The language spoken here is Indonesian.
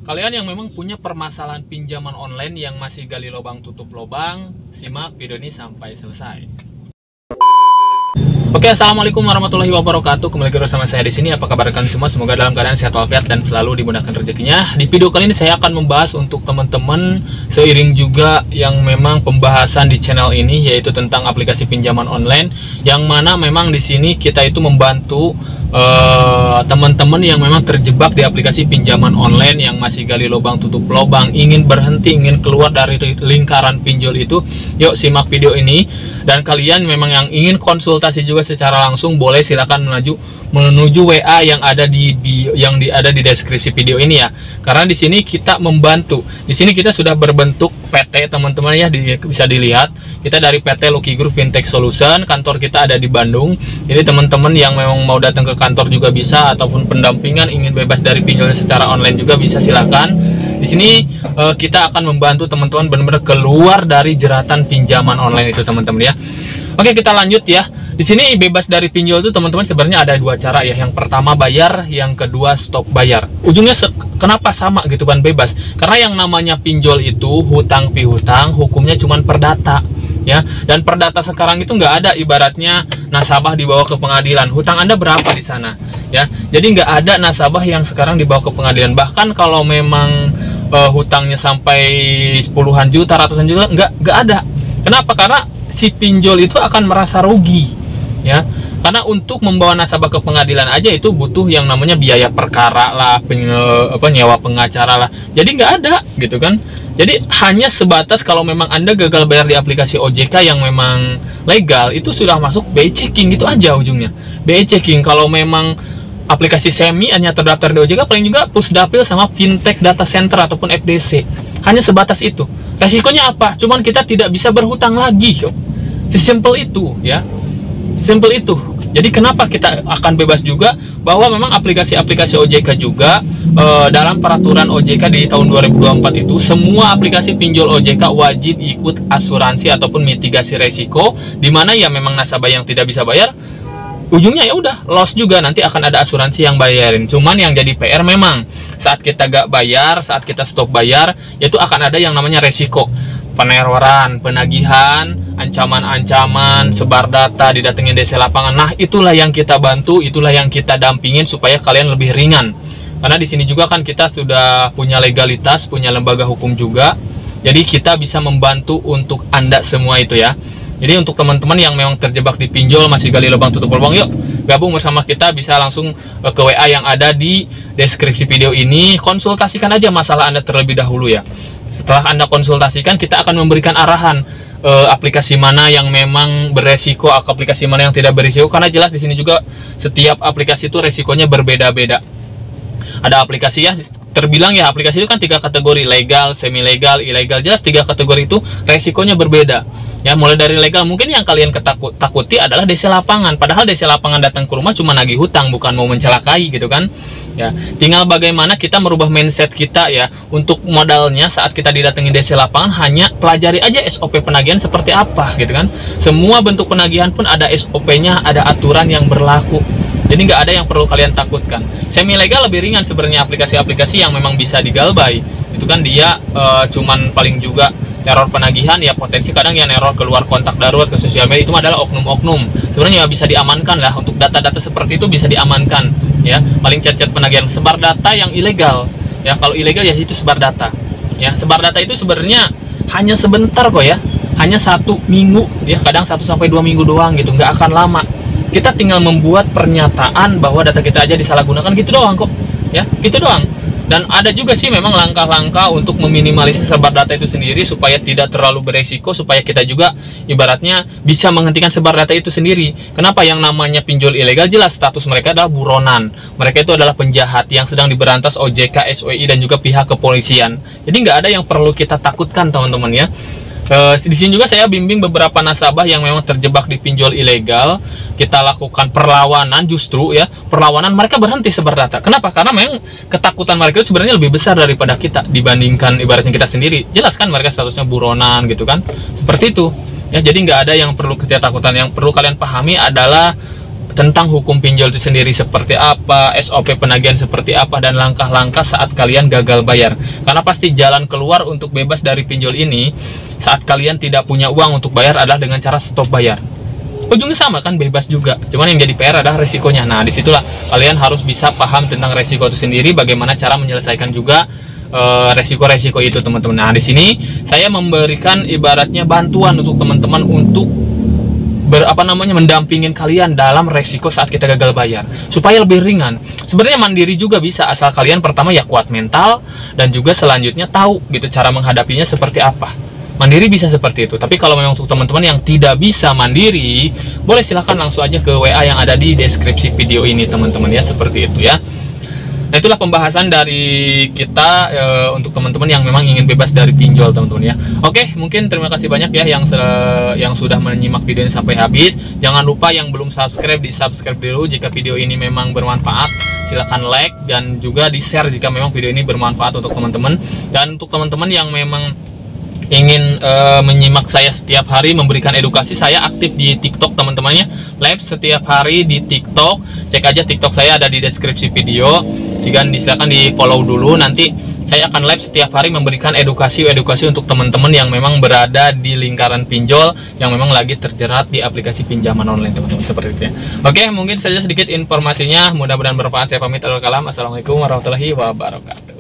Kalian yang memang punya permasalahan pinjaman online yang masih gali lubang tutup lubang, simak video ini sampai selesai. Oke, assalamualaikum warahmatullahi wabarakatuh. Kembali lagi bersama saya di sini. Apa kabar kalian semua? Semoga dalam keadaan sehat walafiat dan selalu dimudahkan rezekinya. Di video kali ini saya akan membahas untuk teman-teman seiring juga yang memang pembahasan di channel ini, yaitu tentang aplikasi pinjaman online. Yang mana memang di sini kita itu membantu teman-teman yang memang terjebak di aplikasi pinjaman online yang masih gali lubang tutup lubang, ingin berhenti, ingin keluar dari lingkaran pinjol itu. Yuk simak video ini. Dan kalian memang yang ingin konsultasi juga secara langsung, boleh silakan menuju WA yang ada di deskripsi video ini ya. Karena di sini kita membantu. Di sini kita sudah berbentuk PT teman-teman ya, bisa dilihat. Kita dari PT Lucky Group Fintech Solution, kantor kita ada di Bandung. Jadi teman-teman yang memang mau datang ke kantor juga bisa, ataupun pendampingan ingin bebas dari pinjolnya secara online juga bisa, silakan. Di sini kita akan membantu teman-teman benar-benar keluar dari jeratan pinjaman online itu teman-teman ya. Oke, kita lanjut ya. Di sini bebas dari pinjol itu teman-teman sebenarnya ada dua cara ya. Yang pertama bayar, yang kedua stop bayar. Ujungnya kenapa sama gitu kan, bebas? Karena yang namanya pinjol itu hutang pihutang, hukumnya cuma perdata ya. Dan perdata sekarang itu nggak ada ibaratnya nasabah dibawa ke pengadilan. Hutang Anda berapa di sana ya? Jadi nggak ada nasabah yang sekarang dibawa ke pengadilan. Bahkan kalau memang hutangnya sampai puluhan juta, ratusan juta, nggak ada. Kenapa? Karena si pinjol itu akan merasa rugi ya. Karena untuk membawa nasabah ke pengadilan aja itu butuh yang namanya biaya perkara lah, nyewa pengacara lah. Jadi nggak ada gitu kan. Jadi hanya sebatas kalau memang Anda gagal bayar di aplikasi OJK yang memang legal, itu sudah masuk BI checking gitu aja ujungnya. BI checking. Kalau memang aplikasi semi hanya terdaftar di OJK, paling juga Pusdapil sama Fintech Data Center ataupun FDC. Hanya sebatas itu. Resikonya apa? Cuman kita tidak bisa berhutang lagi. Sesimpel itu ya. Simple itu. Jadi kenapa kita akan bebas juga, bahwa memang aplikasi-aplikasi OJK juga dalam peraturan OJK di tahun 2024 itu semua aplikasi pinjol OJK wajib ikut asuransi ataupun mitigasi resiko, di mana ya memang nasabah yang tidak bisa bayar ujungnya ya udah loss juga, nanti akan ada asuransi yang bayarin. Cuman yang jadi PR memang saat kita gak bayar, saat kita stop bayar, yaitu akan ada yang namanya resiko peneroran, penagihan, ancaman-ancaman, sebar data, didatengin DC lapangan. Nah, itulah yang kita bantu, itulah yang kita dampingin supaya kalian lebih ringan. Karena di sini juga kan kita sudah punya legalitas, punya lembaga hukum juga. Jadi kita bisa membantu untuk Anda semua itu ya. Jadi untuk teman-teman yang memang terjebak di pinjol, masih gali lubang tutup lubang, yuk gabung bersama kita, bisa langsung ke WA yang ada di deskripsi video ini. Konsultasikan aja masalah Anda terlebih dahulu ya. Setelah Anda konsultasikan, kita akan memberikan arahan aplikasi mana yang memang beresiko, aplikasi mana yang tidak beresiko. Karena jelas di sini juga setiap aplikasi itu resikonya berbeda-beda. Ada aplikasi ya, terbilang ya aplikasi itu kan 3 kategori, legal, semi legal, ilegal. Jelas 3 kategori itu resikonya berbeda ya. Mulai dari legal, mungkin yang kalian takuti adalah DC lapangan, padahal DC lapangan datang ke rumah cuma nagih hutang, bukan mau mencelakai gitu kan ya. Tinggal bagaimana kita merubah mindset kita ya. Untuk modalnya saat kita didatangi DC lapangan, hanya pelajari aja SOP penagihan seperti apa gitu kan. Semua bentuk penagihan pun ada SOP-nya, ada aturan yang berlaku. Jadi nggak ada yang perlu kalian takutkan. Semi legal lebih ringan sebenarnya, aplikasi-aplikasi yang memang bisa digalbay. Itu kan dia cuman paling juga teror penagihan ya, potensi kadang yang error keluar kontak darurat ke sosial media, itu adalah oknum-oknum. Sebenarnya bisa diamankan lah, untuk data-data seperti itu bisa diamankan ya. Paling chat-chat penagihan, sebar data yang ilegal ya. Kalau ilegal ya itu sebar data ya. Sebar data itu sebenarnya hanya sebentar kok ya, hanya 1 minggu ya, kadang 1 sampai 2 minggu doang gitu, nggak akan lama. Kita tinggal membuat pernyataan bahwa data kita aja disalahgunakan, gitu doang kok ya, gitu doang. Dan ada juga sih memang langkah-langkah untuk meminimalisir sebar data itu sendiri supaya tidak terlalu beresiko, supaya kita juga ibaratnya bisa menghentikan sebar data itu sendiri. Kenapa? Yang namanya pinjol ilegal jelas status mereka adalah buronan. Mereka itu adalah penjahat yang sedang diberantas OJK, SOI dan juga pihak kepolisian. Jadi nggak ada yang perlu kita takutkan teman-teman ya. Di sini juga saya bimbing beberapa nasabah yang memang terjebak di pinjol ilegal. Kita lakukan perlawanan, justru ya, perlawanan mereka berhenti sebar data. Kenapa? Karena memang ketakutan mereka itu sebenarnya lebih besar daripada kita dibandingkan ibaratnya kita sendiri. Jelas kan mereka statusnya buronan gitu kan. Seperti itu. Ya, jadi nggak ada yang perlu kita takutan. Yang perlu kalian pahami adalah tentang hukum pinjol itu sendiri seperti apa, SOP penagihan seperti apa, dan langkah-langkah saat kalian gagal bayar. Karena pasti jalan keluar untuk bebas dari pinjol ini saat kalian tidak punya uang untuk bayar adalah dengan cara stop bayar. Ujungnya sama kan, bebas juga. Cuman yang jadi PR adalah resikonya. Nah, disitulah kalian harus bisa paham tentang resiko itu sendiri, bagaimana cara menyelesaikan juga resiko-resiko itu, teman-teman. Nah, di sini saya memberikan ibaratnya bantuan untuk teman-teman untuk mendampingin kalian dalam resiko saat kita gagal bayar supaya lebih ringan. Sebenarnya mandiri juga bisa, asal kalian pertama ya kuat mental dan juga selanjutnya tahu gitu cara menghadapinya seperti apa. Mandiri bisa seperti itu. Tapi kalau memang untuk teman-teman yang tidak bisa mandiri, boleh silahkan langsung aja ke WA yang ada di deskripsi video ini, teman-teman ya, seperti itu ya. Nah, itulah pembahasan dari kita untuk teman-teman yang memang ingin bebas dari pinjol, teman-teman ya. Oke, mungkin terima kasih banyak ya yang sudah menyimak video ini sampai habis. Jangan lupa yang belum subscribe, di subscribe dulu. Jika video ini memang bermanfaat, silahkan like dan juga di share jika memang video ini bermanfaat untuk teman-teman. Dan untuk teman-teman yang memang ingin menyimak saya setiap hari memberikan edukasi, saya aktif di TikTok, teman-temannya, live setiap hari di TikTok. Cek aja TikTok saya ada di deskripsi video. Jika silakan di follow dulu, nanti saya akan live setiap hari memberikan edukasi untuk teman-teman yang memang berada di lingkaran pinjol, yang memang lagi terjerat di aplikasi pinjaman online, teman-teman, seperti itu ya. Oke, mungkin saja sedikit informasinya, mudah-mudahan bermanfaat. Saya pamit, Assalamualaikum warahmatullahi wabarakatuh.